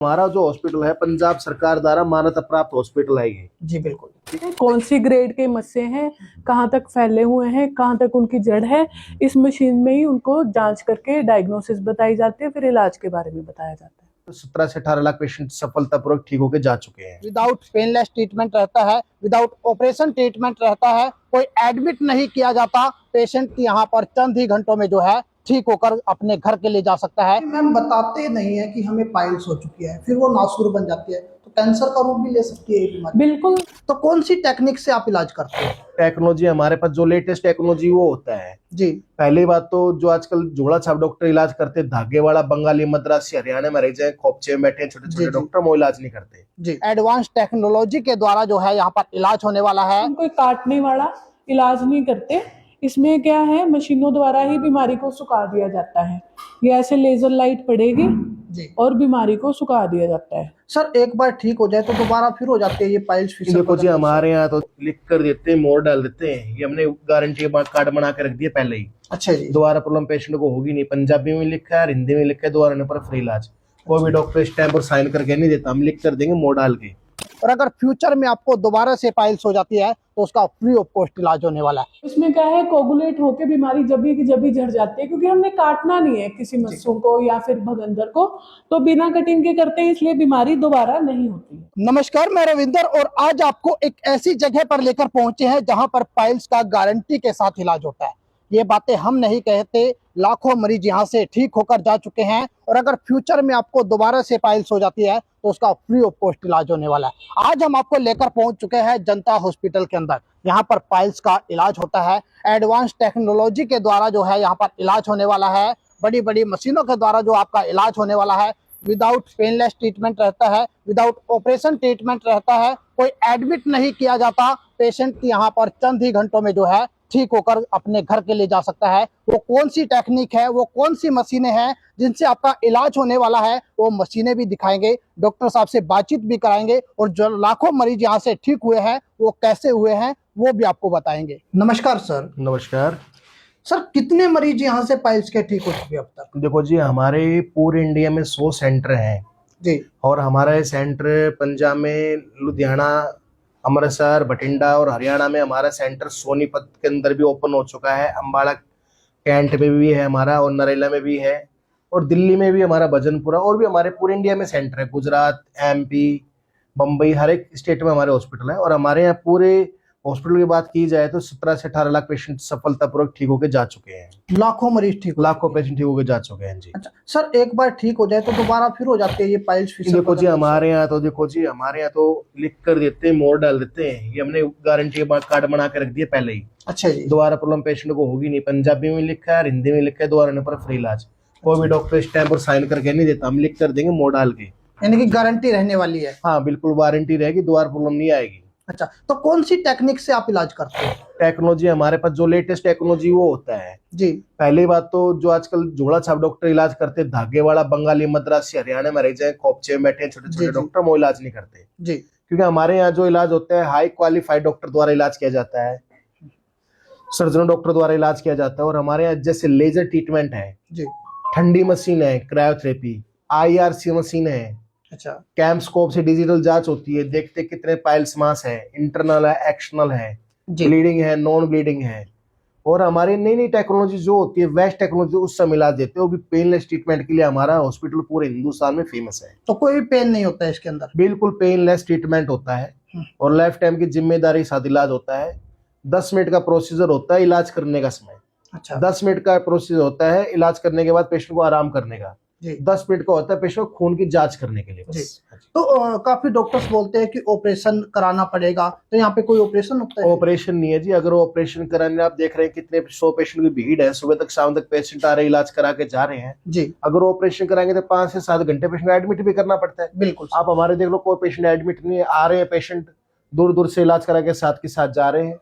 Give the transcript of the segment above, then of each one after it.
हमारा जो हॉस्पिटल है पंजाब सरकार द्वारा मान्यता प्राप्त हॉस्पिटल है ये। जी बिल्कुल। कौन सी ग्रेड के मस्से हैं, कहाँ तक फैले हुए हैं, कहाँ तक उनकी जड़ है, इस मशीन में ही उनको जांच करके डायग्नोसिस बताई जाती है, फिर इलाज के बारे में बताया जाता है। 17 से 18 लाख पेशेंट सफलतापूर्वक ठीक होकर जा चुके हैं। विदाउट पेनलेस ट्रीटमेंट रहता है, विदाउट ऑपरेशन ट्रीटमेंट रहता है, कोई एडमिट नहीं किया जाता। पेशेंट यहाँ पर चंद ही घंटों में जो है ठीक होकर अपने घर के लिए जा सकता है। मैम बताते नहीं है कि हमें पाइल्स हो चुकी है, फिर वो नासूर बन जाती है, तो कैंसर का रूप भी ले सकती है ये बीमारी। बिल्कुल। तो कौन सी टेक्निक से आप इलाज करते हैं? टेक्नोलॉजी हमारे पास जो लेटेस्ट टेक्नोलॉजी वो होता है जी। पहली बात तो जो आजकल जोड़ा छाप डॉक्टर इलाज करते हैं, धागे वाला बंगाली मद्रासी हरियाणा में रह जाए, खोपचे में बैठे छोटे छोटे डॉक्टर वो इलाज नहीं करते। जी एडवांस टेक्नोलॉजी के द्वारा जो है यहाँ पर इलाज होने वाला है। कोई काटने वाला इलाज नहीं करते। इसमें क्या है, मशीनों द्वारा ही बीमारी को सुखा दिया जाता है। ये ऐसे लेजर लाइट पड़ेगी जी और बीमारी को सुखा दिया जाता है। सर एक बार ठीक हो जाए तो दोबारा फिर हो जाती है ये पाइल्स फिर? देखो जी हमारे यहाँ तो लिख कर देते हैं, मोड़ डाल देते हैं, ये हमने गारंटी कार्ड बना के रख दिया पहले ही। अच्छा जी। दोबारा प्रॉब्लम पेशेंट को होगी नहीं। पंजाबी में लिखा है और हिंदी में लिखा है, दोबारा आने पर फ्री इलाज। कोई भी डॉक्टर स्टैम्प और साइन करके नहीं देता, हम लिख कर देंगे मोड़ डाल के। और अगर फ्यूचर में आपको दोबारा से पाइल्स हो जाती है तो उसका फ्री ऑफ कॉस्ट इलाज होने वाला है। इसमें क्या है, कोगुलेट होके बीमारी जभी की जभी झड़ जाती है, क्योंकि हमने काटना नहीं है किसी मस्सों को या फिर भगंदर को, तो बिना कटिंग के करते हैं, इसलिए बीमारी दोबारा नहीं होती है। नमस्कार, मैं रविंदर और आज आपको एक ऐसी जगह पर लेकर पहुंचे हैं जहां पर पाइल्स का गारंटी के साथ इलाज होता है। ये बातें हम नहीं कहते, लाखों मरीज यहाँ से ठीक होकर जा चुके हैं। और अगर फ्यूचर में आपको दोबारा से पाइल्स हो जाती है तो उसका फ्री ऑफ कॉस्ट इलाज होने वाला है। आज हम आपको लेकर पहुंच चुके हैं जनता हॉस्पिटल के अंदर। यहाँ पर पाइल्स का इलाज होता है। एडवांस टेक्नोलॉजी के द्वारा जो है यहाँ पर इलाज होने वाला है। बड़ी बड़ी मशीनों के द्वारा जो आपका इलाज होने वाला है। विदाउट पेनलेस ट्रीटमेंट रहता है, विदाउट ऑपरेशन ट्रीटमेंट रहता है, कोई एडमिट नहीं किया जाता। पेशेंट यहाँ पर चंद ही घंटों में जो है ठीक होकर अपने घर के लिए जा सकता है। वो कौन सी टेक्निक है, वो कौन सी मशीनें हैं जिनसे आपका इलाज होने वाला है, वो मशीनें भी दिखाएंगे, डॉक्टर साहब से बातचीत भी कराएंगे और जो लाखों मरीज यहाँ से ठीक हुए हैं वो कैसे हुए हैं वो भी आपको बताएंगे। नमस्कार सर। नमस्कार सर कितने मरीज यहाँ से पाइल्स के ठीक हो चुके अब तक? देखो जी हमारे पूरे इंडिया में 100 सेंटर हैं जी। और हमारा ये सेंटर पंजाब में लुधियाना, अमृतसर, बठिंडा और हरियाणा में हमारा सेंटर सोनीपत के अंदर भी ओपन हो चुका है। अम्बाला कैंट में भी है हमारा और नरेला में भी है और दिल्ली में भी हमारा भजनपुरा, और भी हमारे पूरे इंडिया में सेंटर है। गुजरात, MP, बम्बई, हर एक स्टेट में हमारे हॉस्पिटल है। और हमारे यहाँ पूरे हॉस्पिटल की बात की जाए तो 17 से 18 लाख पेशेंट सफलतापूर्वक ठीक होकर जा चुके हैं। लाखों मरीज ठीक? लाखों पेशेंट ठीक होकर जा चुके हैं जी। अच्छा सर एक बार ठीक हो जाए तो दोबारा फिर हो जाती है ये पाइल्स फिर? देखो जी हमारे यहाँ तो लिख कर देते हैं, मोड़ डाल देते हैं, ये हमने गारंटी कार्ड बना के रख दिया पहले ही। अच्छा जी। दोबारा प्रॉब्लम पेशेंट को होगी नहीं। पंजाबी में लिखा है और हिंदी में लिखा है, दोबारा आने पर फ्री इलाज। कोई भी डॉक्टर स्टैम्प और साइन करके नहीं देता, हम लिख कर देंगे मोड़ डाल के। यानी कि गारंटी रहने वाली है? हाँ बिल्कुल, वारंटी रहेगी, दोबारा प्रॉब्लम नहीं आएगी। अच्छा तो कौन सी टेक्निक से आप इलाज करते हैं? टेक्नोलॉजी हमारे पास जो लेटेस्ट टेक्नोलॉजी वो होता है। जी। पहली बात तो जो आजकल जोड़ा छाप डॉक्टर इलाज करते हैं, धागे वाला बंगाली मद्रासी हरियाणा में रह जाए, खोपचे में बैठे छोटे छोटे डॉक्टर वो इलाज नहीं करते। जी। क्योंकि हमारे यहाँ जो इलाज होता है हाई क्वालिफाइड डॉक्टर द्वारा इलाज किया जाता है, सर्जन डॉक्टर द्वारा इलाज किया जाता है। और हमारे यहाँ जैसे लेजर ट्रीटमेंट है जी, ठंडी मशीन है, क्रायोथेरेपी, IRC मशीन है, अच्छा, कैम्पस्कोप से डिजिटल जांच होती है, देखते कितने पाइल्स मास है, इंटरनल है, एक्सटर्नल है, ब्लीडिंग है, नॉन ब्लीडिंग है। और हमारी नई नई टेक्नोलॉजी जो होती है, वेस्ट टेक्नोलॉजी, उस समय इलाज देते हैं। वो भी पेनलेस ट्रीटमेंट के लिए हमारा हॉस्पिटल पूरे हिंदुस्तान में फेमस है। तो कोई भी पेन नहीं होता है इसके अंदर? बिल्कुल पेनलेस ट्रीटमेंट होता है और लाइफ टाइम की जिम्मेदारी साथ इलाज होता है। 10 मिनट का प्रोसीजर होता है इलाज करने का समय। अच्छा। 10 मिनट का प्रोसीजर होता है इलाज करने के बाद पेशेंट को आराम करने का। 10 मिनट का होता है पेशेंट को खून की जांच करने के लिए बस। तो काफी डॉक्टर्स बोलते हैं कि ऑपरेशन कराना पड़ेगा, तो यहाँ पे कोई ऑपरेशन होता है? ऑपरेशन नहीं है जी। अगर ऑपरेशन कराने, आप देख रहे हैं कितने 100 पेशेंट की भीड़ है, सुबह तक शाम तक पेशेंट आ रहे हैं, इलाज करा के जा रहे हैं जी। अगर ऑपरेशन कराएंगे तो 5 से 7 घंटे पेशेंट एडमिट भी करना पड़ता है। बिल्कुल। आप हमारे देख लो, कोई पेशेंट एडमिट नहीं है, आ रहे हैं पेशेंट दूर दूर से इलाज करा के साथ जा रहे हैं।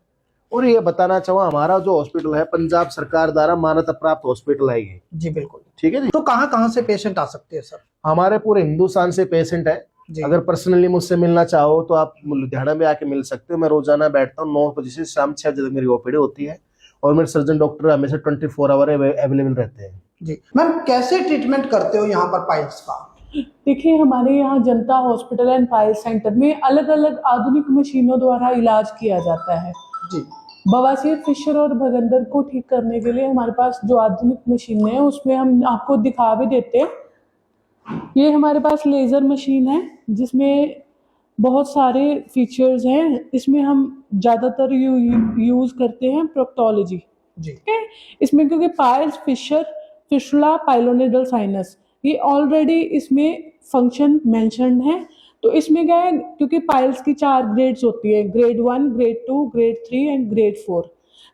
और ये बताना चाहूँ, हमारा जो हॉस्पिटल है पंजाब सरकार द्वारा मान्यता प्राप्त हॉस्पिटल है ये। जी बिल्कुल। ठीक है जी। तो कहाँ से पेशेंट आ सकते हैं सर? हमारे पूरे हिंदुस्तान से पेशेंट है। अगर पर्सनली मुझसे मिलना चाहो तो आप लुधियाना में आके मिल सकते हो। मैं रोजाना बैठता हूँ 9 बजे से शाम 6 बजे तक मेरी ओपीडी होती है और मेरे सर्जन डॉक्टर हमेशा 24 आवर अवेलेबल रहते हैं। जी मैम, कैसे ट्रीटमेंट करते हो यहाँ पर पाइल्स का? देखिए, हमारे यहाँ जनता हॉस्पिटल एंड पायल सेंटर में अलग अलग आधुनिक मशीनों द्वारा इलाज किया जाता है। जी बवासीर, फिशर और भगंदर को ठीक करने के लिए हमारे पास जो आधुनिक मशीनें हैं उसमें हम आपको दिखा भी देते हैं। ये हमारे पास लेज़र मशीन है जिसमें बहुत सारे फीचर्स हैं। इसमें हम ज़्यादातर यूज़ करते हैं प्रोक्टोलॉजी। जी ठीक है, इसमें क्योंकि पायल्स, फिशर, फिशुला, पाइलोनेडल साइनस ये ऑलरेडी इसमें फंक्शन मेंशन्ड है। तो इसमें क्या है, क्योंकि पायल्स की 4 ग्रेड्स होती है, grade 1, grade 2, grade 3 and grade 4।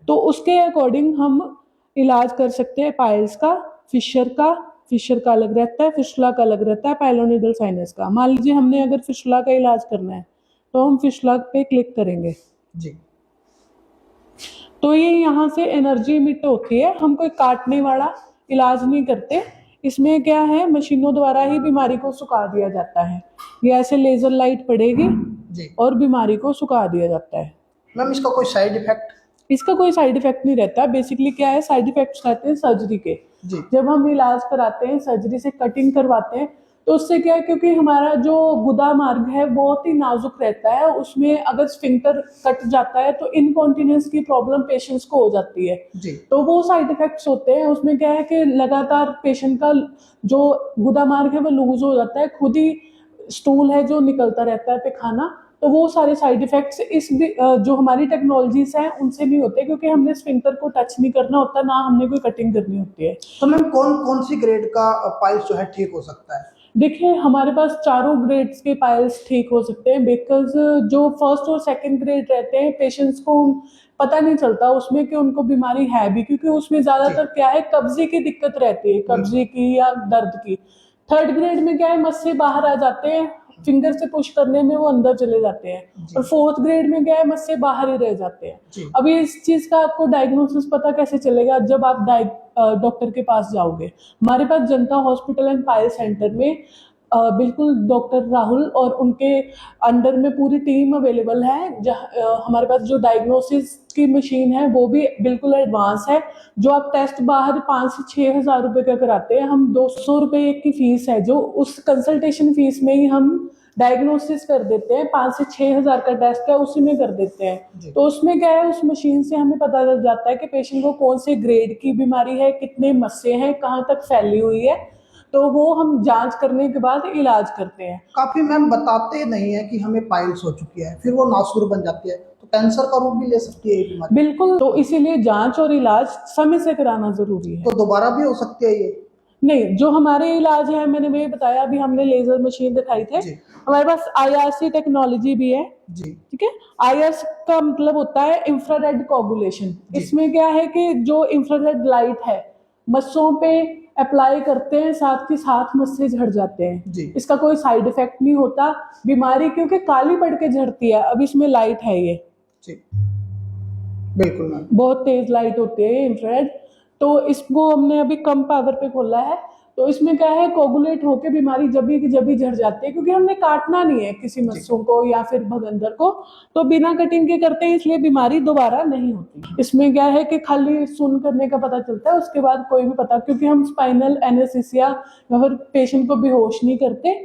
तो उसके अकॉर्डिंग हम इलाज कर सकते हैं पायल्स का, फिशर का अलग रहता है, फिशुला का अलग रहता है, पाइलोनेडल साइनस का। मान लीजिए हमने अगर फिशुला का इलाज करना है तो हम फिशुला पे क्लिक करेंगे जी तो ये यहाँ से एनर्जी इमिट होती है। हम कोई काटने वाला इलाज नहीं करते। इसमें क्या है, मशीनों द्वारा ही बीमारी को सुखा दिया जाता है। ये ऐसे लेजर लाइट पड़ेगी जी और बीमारी को सुखा दिया जाता है। मैम, इसका कोई साइड इफेक्ट? इसका कोई साइड इफेक्ट नहीं रहता। बेसिकली क्या है, साइड इफेक्ट्स रहते हैं सर्जरी के। जी जब हम इलाज कराते हैं, सर्जरी से कटिंग करवाते हैं, तो उससे क्या है, क्योंकि हमारा जो गुदा मार्ग है बहुत ही नाजुक रहता है, उसमें अगर स्फिंक्टर कट जाता है तो इनकॉन्टिनेंस की प्रॉब्लम पेशेंट्स को हो जाती है। जी तो वो साइड इफेक्ट्स होते हैं। उसमें क्या है कि लगातार पेशेंट का जो गुदा मार्ग है वो लूज हो जाता है, खुद ही स्टूल है जो निकलता रहता है पैखाना। तो वो सारे साइड इफेक्ट्स जो हमारी टेक्नोलॉजीज हैं उनसे नहीं होते, क्योंकि हमने स्फिंक्टर को टच नहीं करना होता, ना हमने कोई कटिंग करनी होती है। तो मैम, कौन कौन सी ग्रेड का पाइल्स जो है ठीक हो सकता है? देखिए, हमारे पास चारों ग्रेड्स के पायल्स ठीक हो सकते हैं, बिकॉज जो फर्स्ट और सेकंड ग्रेड रहते हैं पेशेंट्स को पता नहीं चलता उसमें कि उनको बीमारी है भी, क्योंकि उसमें ज्यादातर क्या है, कब्जे की दिक्कत रहती है, कब्जे की या दर्द की। थर्ड ग्रेड में क्या है, मस्से बाहर आ जाते हैं, फिंगर से पुश करने में वो अंदर चले जाते हैं। और फोर्थ ग्रेड में क्या है, मस्से बाहर ही रह जाते हैं। जी अभी इस चीज का आपको डायग्नोसिस पता कैसे चलेगा, जब आप डॉक्टर के पास जाओगे। हमारे पास जनता हॉस्पिटल एंड पायल सेंटर में बिल्कुल डॉक्टर राहुल और उनके अंडर में पूरी टीम अवेलेबल है। हमारे पास जो डायग्नोसिस की मशीन है वो भी बिल्कुल एडवांस है। जो आप टेस्ट बाहर 5 से 6 हज़ार रुपए का कराते हैं, हम 200 रुपए की फीस है, जो उस कंसल्टेशन फीस में ही हम डायग्नोसिस कर देते हैं। 5 से 6 हज़ार का टेस्ट है, उसी में कर देते हैं। तो उसमें क्या है, उस मशीन से हमें पता चल जाता है कि पेशेंट को कौन से ग्रेड की बीमारी है, कितने मस्से हैं, कहाँ तक फैली हुई है। तो वो हम जांच करने के बाद इलाज करते हैं। काफी मैम बताते नहीं है कि हमें पाइल्स हो चुकी है, फिर वो नासूर बन जाती है, तो कैंसर का रूप भी ले सकती है ये बीमारी। बिल्कुल, तो इसीलिए जांच और इलाज समय से कराना जरूरी है। तो दोबारा भी हो सकती है ये? नहीं, जो हमारे इलाज है, मैंने वही बताया, अभी हमने लेजर मशीन दिखाई थे। जी हमारे पास IRC टेक्नोलॉजी भी है। जी ठीक है, IRC का मतलब होता है इंफ्रारेड कोगुलेशन। इसमें क्या है कि जो इंफ्रारेड लाइट है मस्सों पे अप्लाई करते हैं, साथ के साथ मस्से झड़ जाते हैं। जी इसका कोई साइड इफेक्ट नहीं होता। बीमारी क्योंकि काली पड़ के झड़ती है, अब इसमें लाइट है, ये जी बिल्कुल मैम। बहुत तेज लाइट होती है इंफ्रारेड। तो इसको हमने अभी कम पावर पे खोला है। तो इसमें क्या है, कोगुलेट होके बीमारी जभी की जभी झड़ जाती है, क्योंकि हमने काटना नहीं है किसी मस्सों को या फिर भगंदर को, तो बिना कटिंग के करते हैं, इसलिए बीमारी दोबारा नहीं होती। इसमें क्या है कि खाली सुन करने का पता चलता है, उसके बाद कोई भी पता, क्योंकि हम स्पाइनल एनेस्थीसिया या फिर पेशेंट को बेहोश नहीं करते,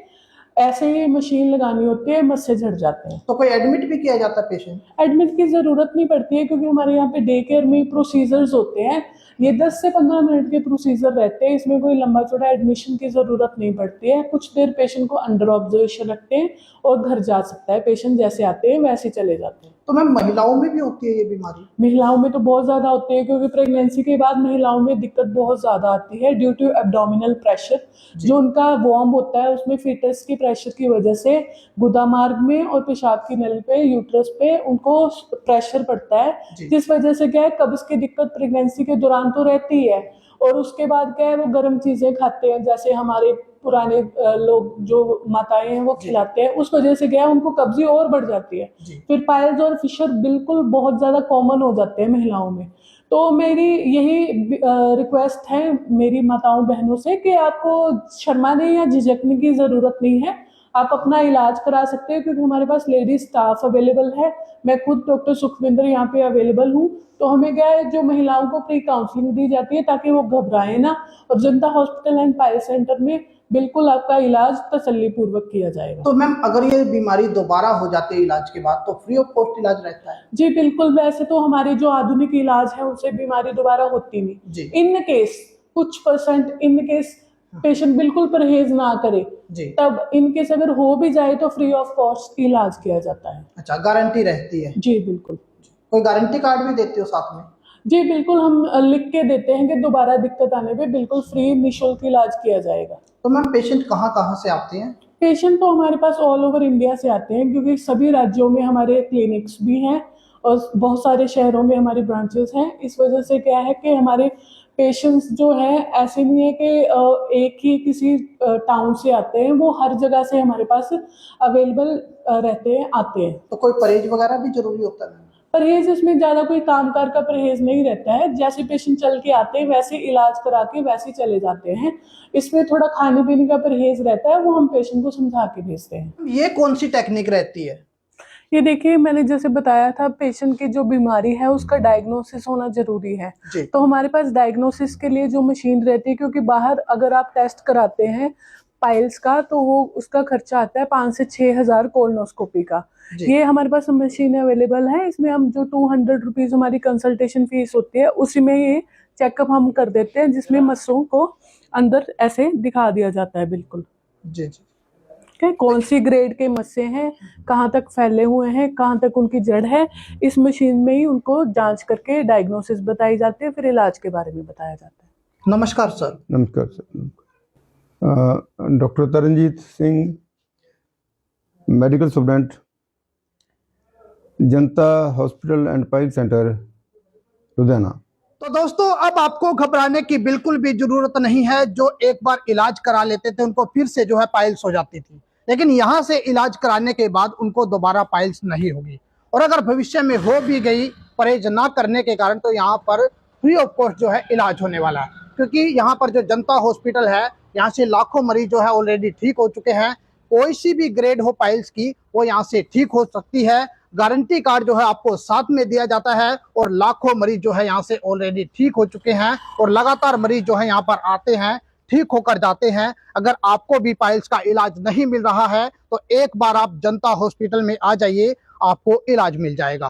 ऐसे ही मशीन लगानी होती है, मस्से झड़ जाते हैं। तो कोई एडमिट भी किया जाता है पेशेंट? एडमिट की जरूरत नहीं पड़ती है, क्योंकि हमारे यहाँ पे डे केयर में प्रोसीजर्स होते हैं। ये 10 से 15 मिनट के प्रोसीजर रहते हैं, इसमें कोई लंबा चौड़ा एडमिशन की जरूरत नहीं पड़ती है। कुछ देर पेशेंट को अंडर ऑब्जर्वेशन रखते हैं और घर जा सकता है पेशेंट, जैसे आते हैं वैसे चले जाते हैं। तो मैम, महिलाओं में भी होती है ये बीमारी? महिलाओं में तो बहुत ज्यादा होती है, क्योंकि प्रेगनेंसी के बाद महिलाओं में दिक्कत बहुत ज्यादा आती है ड्यू टू एब्डोमिनल प्रेशर। जो उनका वॉर्म होता है उसमें फीटस की प्रेशर की वजह से गुदा मार्ग में और पेशाब की नली पे, यूट्रस पे उनको प्रेशर पड़ता है, जिस वजह से क्या है, कब्ज की दिक्कत प्रेगनेंसी के दौरान तो रहती है। और उसके बाद क्या है, वो गर्म चीजें खाते हैं, जैसे हमारे पुराने लोग जो माताएं हैं वो खिलाते हैं, उस वजह से क्या है, उनको कब्जी और बढ़ जाती है। फिर पायल्स और फिशर बिल्कुल बहुत ज्यादा कॉमन हो जाते हैं महिलाओं में। तो मेरी यही रिक्वेस्ट है मेरी माताओं बहनों से कि आपको शर्माने या झिझकने की जरूरत नहीं है, आप अपना इलाज करा सकते हैं, क्योंकि हमारे पास लेडीज स्टाफ अवेलेबल है। मैं खुद डॉक्टर सुखविंदर यहाँ पे अवेलेबल हूँ। तो हमें क्या है, जो महिलाओं को प्री काउंसलिंग दी जाती है ताकि वो घबराएं ना। और जनता हॉस्पिटल एंड पायल सेंटर में बिल्कुल आपका इलाज तसल्ली पूर्वक किया जाएगा। तो मैम अगर ये बीमारी दोबारा हो जाती है इलाज के बाद तो फ्री ऑफ कॉस्ट इलाज रहता है? जी बिल्कुल, वैसे तो हमारे जो आधुनिक इलाज है उनसे बीमारी दोबारा होती नहीं। जी। इन केस कुछ परसेंट इन केस पेशेंट बिल्कुल परहेज ना करे, जी। तब इन केस अगर हो भी जाए तो फ्री ऑफ कॉस्ट इलाज किया जाता है। अच्छा, गारंटी रहती है? जी बिल्कुल। कोई गारंटी कार्ड भी देते हो साथ में? जी बिल्कुल, हम लिख के देते हैं कि दोबारा दिक्कत आने पे बिल्कुल फ्री निःशुल्क इलाज किया जाएगा। तो मैम पेशेंट कहाँ कहाँ से आते हैं? पेशेंट तो हमारे पास ऑल ओवर इंडिया से आते हैं, क्योंकि सभी राज्यों में हमारे क्लिनिक्स भी हैं और बहुत सारे शहरों में हमारी ब्रांचेस हैं। इस वजह से क्या है कि हमारे पेशेंट्स जो हैं ऐसे नहीं है कि एक ही किसी टाउन से आते हैं, वो हर जगह से हमारे पास अवेलेबल रहते हैं, आते हैं। तो कोई परहेज वगैरह भी जरूरी होता है मैम? परहेज इसमें ज़्यादा कोई कामकाज का परहेज नहीं रहता है, जैसे पेशेंट चल के आते हैं वैसे इलाज करा के वैसे चले जाते हैं। इसमें थोड़ा खाने पीने का परहेज रहता है, वो हम पेशेंट को समझा के भेजते हैं। ये कौन सी टेक्निक रहती है? ये देखिए, मैंने जैसे बताया था, पेशेंट की जो बीमारी है उसका डायग्नोसिस होना जरूरी है। जी। तो हमारे पास डायग्नोसिस के लिए जो मशीन रहती है, क्योंकि बाहर अगर आप टेस्ट कराते हैं पाइल्स का तो वो उसका खर्चा आता है 5 से 6 हज़ार कोलोनोस्कोपी का। जी। ये हमारे पास मशीन अवेलेबल है, इसमें हम जो 200 रुपीज़ हमारी कंसल्टेशन फीस होती है उसी में ये चेकअप हम कर देते हैं, जिसमें मस्सों को अंदर ऐसे दिखा दिया जाता है। बिल्कुल जी जी। ठीक, कौन सी ग्रेड के मस्से हैं, कहाँ तक फैले हुए हैं, कहाँ तक उनकी जड़ है, इस मशीन में ही उनको जांच करके डायग्नोसिस बताई जाती है, फिर इलाज के बारे में बताया जाता है। नमस्कार सर। नमस्कार sir. Doctor Taranjeet Singh, medical student, Janta hospital and pile centre, Ludhiana. तो दोस्तों अब आपको घबराने की बिल्कुल भी जरूरत नहीं है। जो एक बार इलाज करा लेते थे उनको फिर से जो है पाइल्स हो जाती थी, लेकिन यहाँ से इलाज कराने के बाद उनको दोबारा पाइल्स नहीं होगी। और अगर भविष्य में हो भी गई परहेज ना करने के कारण, तो यहाँ पर फ्री ऑफ कॉस्ट जो है इलाज होने वाला है। क्योंकि यहाँ पर जो जनता हॉस्पिटल है, यहाँ से लाखों मरीज जो है ऑलरेडी ठीक हो चुके हैं। कोई सी भी ग्रेड हो पाइल्स की, वो यहाँ से ठीक हो सकती है। गारंटी कार्ड जो है आपको साथ में दिया जाता है और लाखों मरीज जो है यहाँ से ऑलरेडी ठीक हो चुके हैं और लगातार मरीज जो है यहाँ पर आते हैं, ठीक होकर जाते हैं। अगर आपको भी पाइल्स का इलाज नहीं मिल रहा है तो एक बार आप जनता हॉस्पिटल में आ जाइए, आपको इलाज मिल जाएगा।